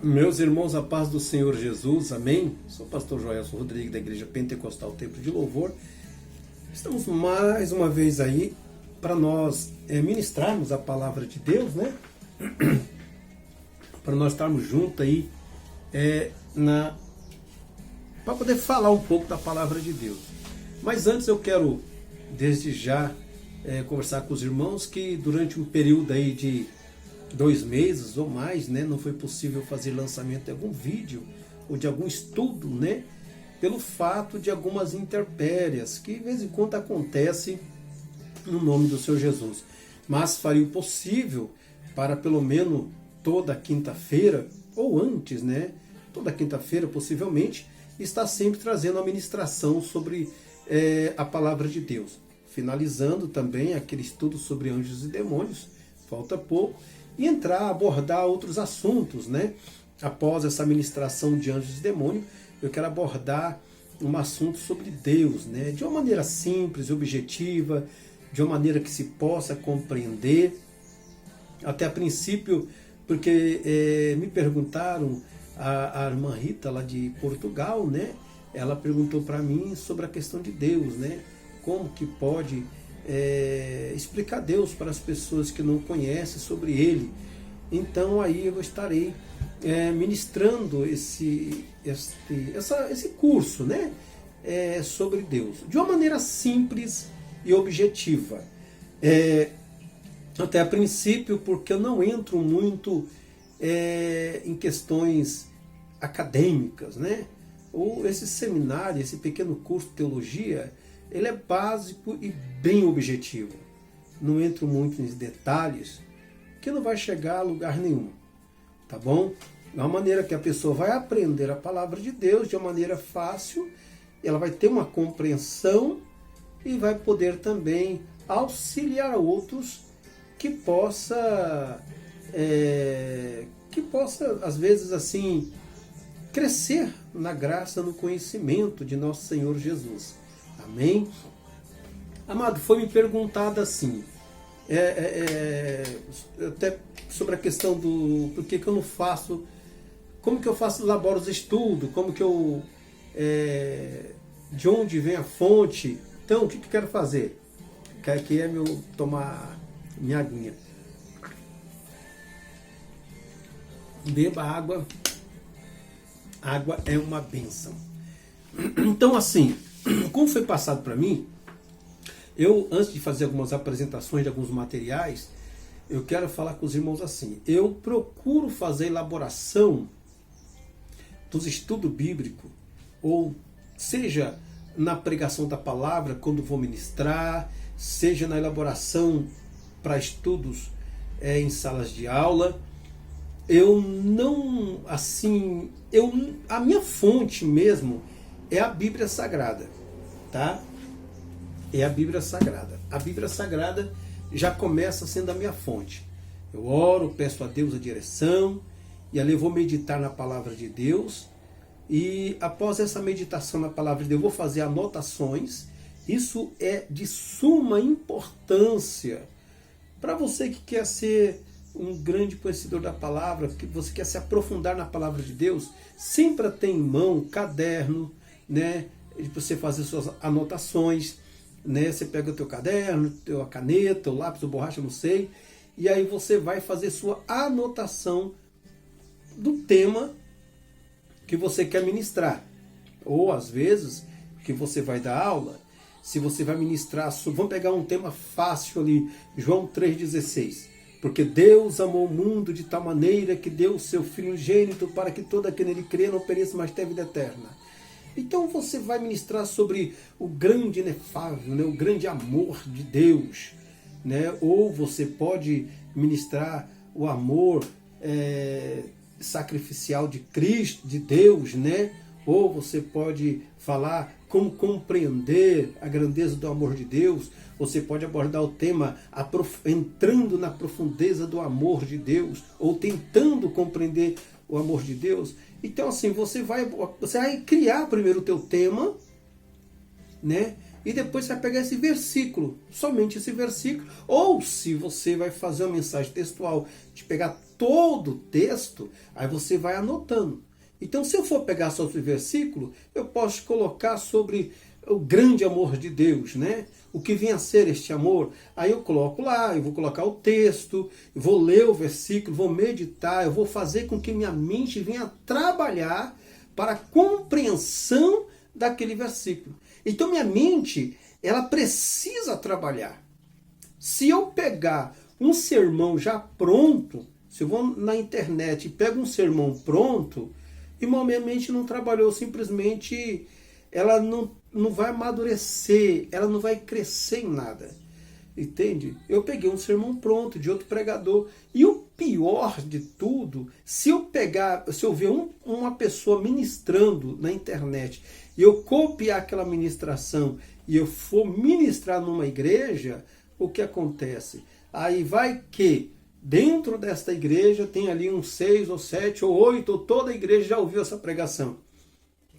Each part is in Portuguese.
Meus irmãos, a paz do Senhor Jesus, amém? Sou o pastor Joelson Rodrigues, da Igreja Pentecostal Templo de Louvor. Estamos mais uma vez aí para nós ministrarmos a palavra de Deus, né? Para nós estarmos juntos aí para poder falar um pouco da palavra de Deus. Mas antes eu quero, desde já, conversar com os irmãos que durante um período aí de 2 meses ou mais, né, não foi possível fazer lançamento de algum vídeo ou de algum estudo, né, pelo fato de algumas intempéries que de vez em quando acontece no nome do Senhor Jesus. Mas faria o possível para pelo menos toda quinta-feira ou antes, né, toda quinta-feira possivelmente, estar sempre trazendo a ministração sobre a palavra de Deus. Finalizando também aquele estudo sobre anjos e demônios, falta pouco, e abordar outros assuntos, né? Após essa ministração de anjos e demônios, eu quero abordar um assunto sobre Deus, né? De uma maneira simples, objetiva, de uma maneira que se possa compreender. Até a princípio, porque me perguntaram, a irmã Rita, lá de Portugal, né? Ela perguntou para mim sobre a questão de Deus, né? Como que pode explicar Deus para as pessoas que não conhecem sobre Ele. Então aí eu estarei ministrando esse curso, né, sobre Deus, de uma maneira simples e objetiva. Até a princípio, porque eu não entro muito em questões acadêmicas, né? Ou esse seminário, esse pequeno curso de teologia, ele é básico e bem objetivo. Não entro muito nos detalhes, que não vai chegar a lugar nenhum. Tá bom? É uma maneira que a pessoa vai aprender a palavra de Deus de uma maneira fácil, ela vai ter uma compreensão e vai poder também auxiliar outros que possa às vezes assim, crescer na graça, no conhecimento de nosso Senhor Jesus. Amém? Amado, foi me perguntado assim, até sobre a questão do por que eu não faço, como que eu elaboro os estudos, como que eu, de onde vem a fonte. Então, o que eu quero fazer? Aqui é tomar minha aguinha. Beba água. Água é uma bênção. Então, assim, como foi passado para mim, eu, antes de fazer algumas apresentações de alguns materiais, eu quero falar com os irmãos assim, eu procuro fazer elaboração dos estudos bíblicos, ou seja, na pregação da palavra, quando vou ministrar, seja na elaboração para estudos em salas de aula. Eu não, assim, a minha fonte mesmo é a Bíblia Sagrada, tá? É a Bíblia Sagrada. A Bíblia Sagrada já começa sendo a minha fonte. Eu oro, peço a Deus a direção, e ali eu vou meditar na palavra de Deus, e após essa meditação na palavra de Deus, eu vou fazer anotações. Isso é de suma importância para você que quer ser um grande conhecedor da palavra, que você quer se aprofundar na palavra de Deus. Sempre tem em mão um caderno, né, para você fazer suas anotações, né? Você pega o teu caderno, a caneta, o lápis, o borracha, não sei, e aí você vai fazer sua anotação do tema que você quer ministrar. Ou às vezes que você vai dar aula, se você vai ministrar, vamos pegar um tema fácil ali, João 3,16. Porque Deus amou o mundo de tal maneira que deu o seu Filho unigênito para que todo aquele nele crê não pereça, mas tenha vida eterna. Então você vai ministrar sobre o grande inefável, né, o grande amor de Deus, né? Ou você pode ministrar o amor sacrificial de Cristo, de Deus, né? Ou você pode falar como compreender a grandeza do amor de Deus. Você pode abordar o tema entrando na profundeza do amor de Deus, ou tentando compreender o amor de Deus. Então assim, você vai criar primeiro o teu tema, né? E depois você vai pegar esse versículo, somente esse versículo. Ou se você vai fazer uma mensagem textual, de pegar todo o texto, aí você vai anotando. Então, se eu for pegar só o versículo, eu posso colocar sobre o grande amor de Deus, né? O que vem a ser este amor. Aí eu coloco lá, eu vou colocar o texto, eu vou ler o versículo, vou meditar, eu vou fazer com que minha mente venha trabalhar para a compreensão daquele versículo. Então, minha mente, ela precisa trabalhar. Se eu pegar um sermão já pronto, se eu vou na internet e pego um sermão pronto, irmão, minha mente não trabalhou, simplesmente ela não vai amadurecer, ela não vai crescer em nada. Entende? Eu peguei um sermão pronto de outro pregador. E o pior de tudo, se eu ver uma pessoa ministrando na internet e eu copiar aquela ministração e eu for ministrar numa igreja, o que acontece? Aí vai que dentro desta igreja tem ali uns 6 ou 7 ou 8, ou toda a igreja já ouviu essa pregação.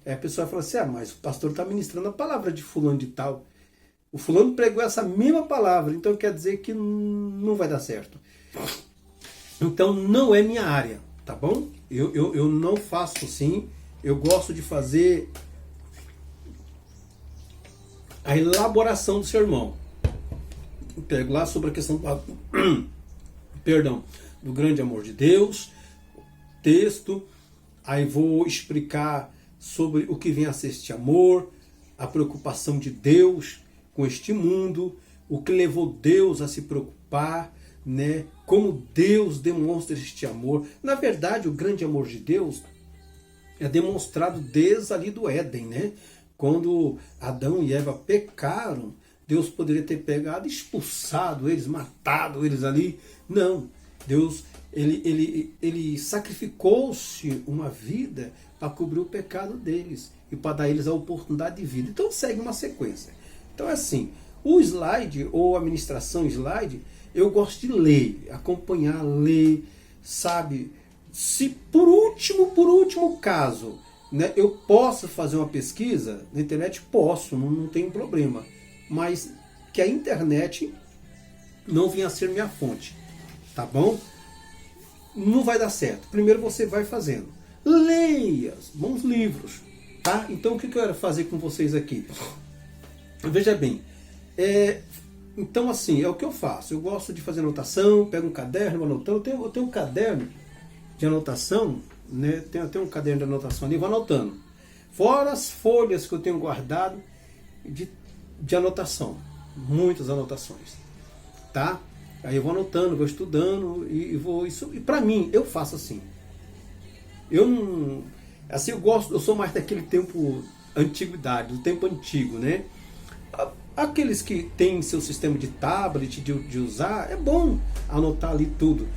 Aí a pessoa fala assim, mas o pastor está ministrando a palavra de fulano de tal. O fulano pregou essa mesma palavra, então quer dizer que não vai dar certo. Então não é minha área, tá bom? Eu não faço assim, eu gosto de fazer a elaboração do sermão. Eu pego lá sobre a questão do grande amor de Deus, texto, aí vou explicar sobre o que vem a ser este amor, a preocupação de Deus com este mundo, o que levou Deus a se preocupar, né? Como Deus demonstra este amor. Na verdade, o grande amor de Deus é demonstrado desde ali do Éden, né? Quando Adão e Eva pecaram, Deus poderia ter pegado, expulsado eles, matado eles ali. Não, Deus ele sacrificou-se uma vida para cobrir o pecado deles e para dar a eles a oportunidade de vida. Então segue uma sequência. Então é assim, o slide ou a ministração slide, eu gosto de ler, acompanhar, ler, sabe? Se por último caso, né, eu posso fazer uma pesquisa na internet, posso, não tem problema. Mas que a internet não venha a ser minha fonte, tá bom? Não vai dar certo. Primeiro você vai fazendo. Leia bons livros, tá? Então o que eu quero fazer com vocês aqui? Veja bem, então assim, é o que eu faço. Eu gosto de fazer anotação, pego um caderno, vou anotando. Eu tenho um caderno de anotação, né? Tenho até um caderno de anotação ali, vou anotando. Fora as folhas que eu tenho guardado de anotação. Muitas anotações, tá? Aí eu vou anotando, vou estudando e vou... E pra mim, eu faço assim. Eu não... Assim, eu sou mais daquele tempo antiguidade, do tempo antigo, né? Aqueles que têm seu sistema de tablet, de usar, é bom anotar ali tudo.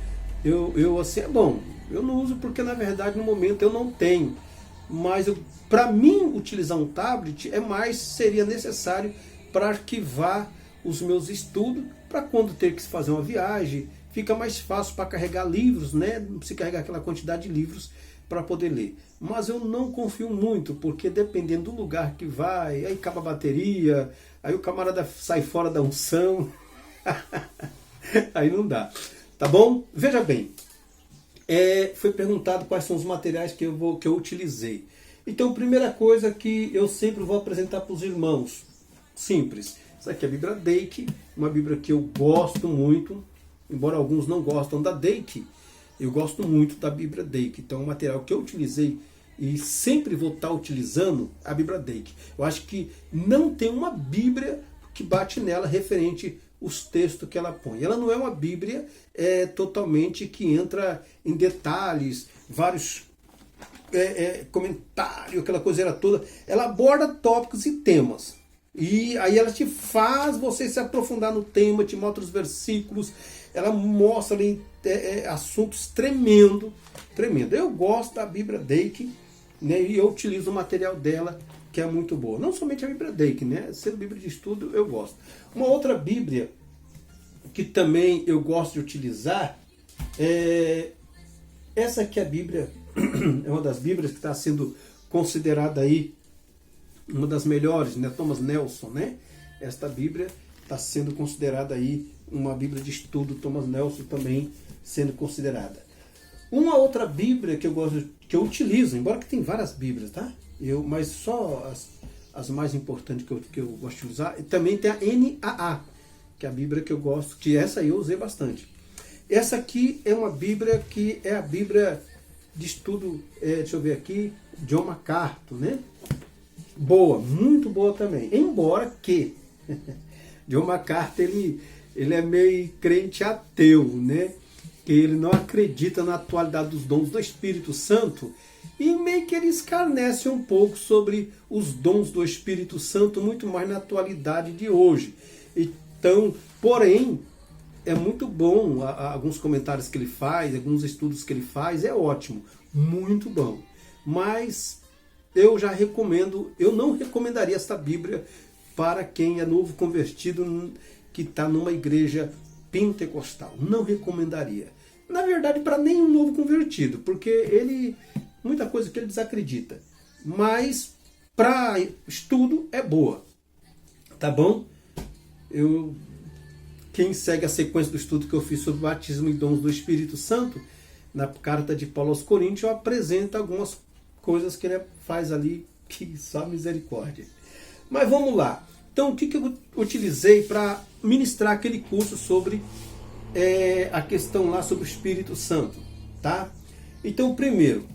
Eu assim, é bom. Eu não uso porque, na verdade, no momento eu não tenho. Mas, para mim, utilizar um tablet seria necessário para arquivar os meus estudos, para quando ter que fazer uma viagem, fica mais fácil para carregar livros, né? Não precisa carregar aquela quantidade de livros para poder ler. Mas eu não confio muito, porque dependendo do lugar que vai, aí acaba a bateria, aí o camarada sai fora da unção, aí não dá. Tá bom? Veja bem, foi perguntado quais são os materiais que eu utilizei. Então, primeira coisa que eu sempre vou apresentar para os irmãos, simples. Essa aqui é a Bíblia Dake, uma Bíblia que eu gosto muito, embora alguns não gostam da Dake, eu gosto muito da Bíblia Dake. Então, o material que eu utilizei e sempre vou estar utilizando a Bíblia Dake. Eu acho que não tem uma Bíblia que bate nela referente os textos que ela põe. Ela não é uma Bíblia totalmente que entra em detalhes, vários comentários, aquela coisa toda. Ela aborda tópicos e temas. E aí ela te faz você se aprofundar no tema, te mostra os versículos, ela mostra ali assuntos tremendo. Eu gosto da Bíblia Dake, né, e eu utilizo o material dela, que é muito boa. Não somente a Bíblia Dake, né, sendo Bíblia de estudo, eu gosto. Uma outra Bíblia que também eu gosto de utilizar essa aqui, a Bíblia, é uma das Bíblias que está sendo considerada aí uma das melhores, né? Thomas Nelson, né? Esta Bíblia está sendo considerada aí uma Bíblia de estudo, Thomas Nelson também sendo considerada. Uma outra Bíblia que eu gosto, que eu utilizo, embora que tem várias Bíblias, tá? Mas só as mais importantes que eu gosto de utilizar. E também tem a NAA, que é a Bíblia que eu gosto, que essa aí eu usei bastante. Essa aqui é uma Bíblia que é a Bíblia de estudo, deixa eu ver aqui, John MacArthur, né? Boa, muito boa também. Embora que John MacArthur, ele é meio crente ateu, né? Que ele não acredita na atualidade dos dons do Espírito Santo e meio que ele escarnece um pouco sobre os dons do Espírito Santo, muito mais na atualidade de hoje. Então, porém, é muito bom alguns comentários que ele faz, alguns estudos que ele faz, é ótimo, muito bom. Mas eu já recomendo, eu não recomendaria esta Bíblia para quem é novo convertido, que está numa igreja pentecostal. Não recomendaria. Na verdade, para nenhum novo convertido, porque muita coisa que ele desacredita. Mas para estudo é boa. Tá bom? Quem segue a sequência do estudo que eu fiz sobre batismo e dons do Espírito Santo, na carta de Paulo aos Coríntios, eu apresento algumas coisas que ele faz ali, que só misericórdia. Mas vamos lá. Então, o que eu utilizei para ministrar aquele curso sobre a questão lá sobre o Espírito Santo, tá? Então, primeiro,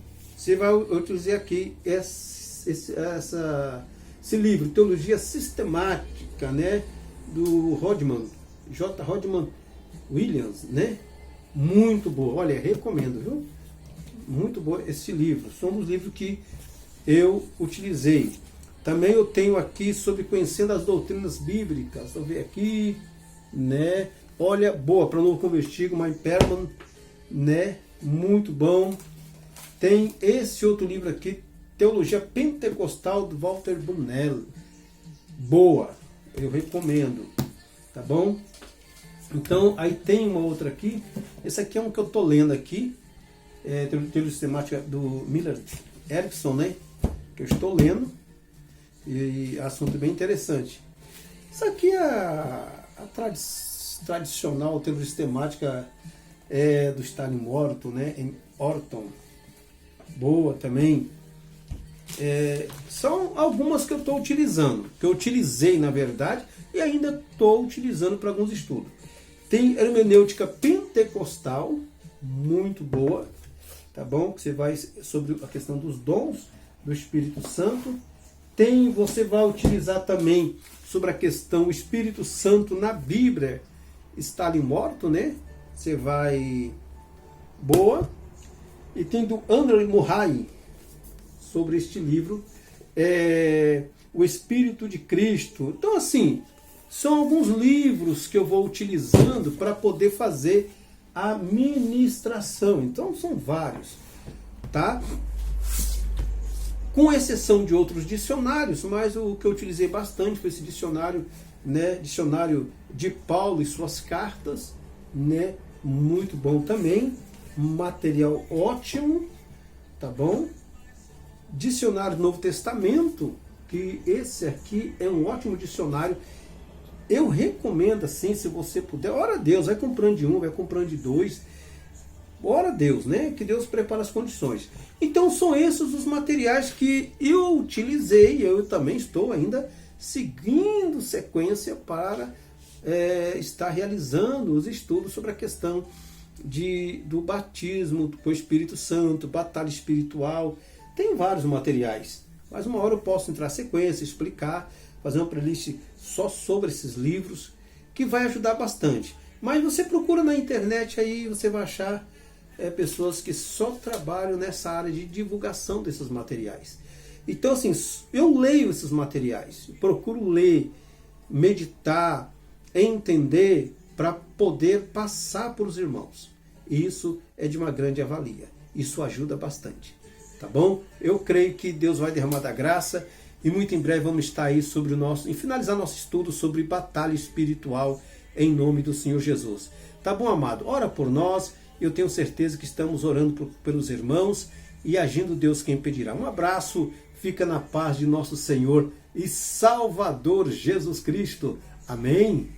eu utilizei aqui esse livro, Teologia Sistemática, né, do J. Rodman Williams, né? Muito boa, olha, recomendo, viu? Muito bom esse livro, são um dos livros que eu utilizei. Também eu tenho aqui sobre Conhecendo as Doutrinas Bíblicas, vou ver aqui, né? Olha, boa, para novo convertido, Mike Perman, né? Muito bom. Tem esse outro livro aqui, Teologia Pentecostal, do Walter Brunel. Boa, eu recomendo, tá bom? Então, aí tem uma outra aqui, esse aqui é um que eu tô lendo aqui, Teologia Sistemática do Miller Erickson, né? Que eu estou lendo, e assunto bem interessante. Isso aqui é a tradicional teologia sistemática do Stanley Morton, né? Em Orton. Boa também. São algumas que eu estou utilizando, que eu utilizei na verdade e ainda estou utilizando para alguns estudos. Tem hermenêutica pentecostal, muito boa, tá bom? Que você vai sobre a questão dos dons do Espírito Santo. Você vai utilizar também sobre a questão Espírito Santo na Bíblia, está ali morto, né? Você vai... Boa. E tem do André Murray, sobre este livro, O Espírito de Cristo. Então, assim, são alguns livros que eu vou utilizando para poder fazer a ministração. Então, são vários, tá? Com exceção de outros dicionários, mas o que eu utilizei bastante foi esse dicionário, né? Dicionário de Paulo e suas cartas, né? Muito bom também. Material ótimo, tá bom? Dicionário do Novo Testamento, que esse aqui é um ótimo dicionário. Eu recomendo, assim, se você puder, ora a Deus, vai comprando de um, vai comprando de dois. Ora a Deus, né? Que Deus prepara as condições. Então são esses os materiais que eu utilizei, eu também estou ainda seguindo sequência para estar realizando os estudos sobre a questão do batismo com o Espírito Santo, batalha espiritual. Tem vários materiais, mas uma hora eu posso entrar em sequência, explicar, fazer uma playlist só sobre esses livros, que vai ajudar bastante. Mas você procura na internet aí, você vai achar pessoas que só trabalham nessa área de divulgação desses materiais. Então, assim, eu leio esses materiais, procuro ler, meditar, entender, para poder passar para os irmãos. Isso é de uma grande avalia. Isso ajuda bastante. Tá bom? Eu creio que Deus vai derramar da graça e muito em breve vamos estar aí em finalizar nosso estudo sobre batalha espiritual em nome do Senhor Jesus. Tá bom, amado? Ora por nós. Eu tenho certeza que estamos orando pelos irmãos e agindo Deus quem pedirá. Um abraço, fica na paz de nosso Senhor e Salvador Jesus Cristo. Amém.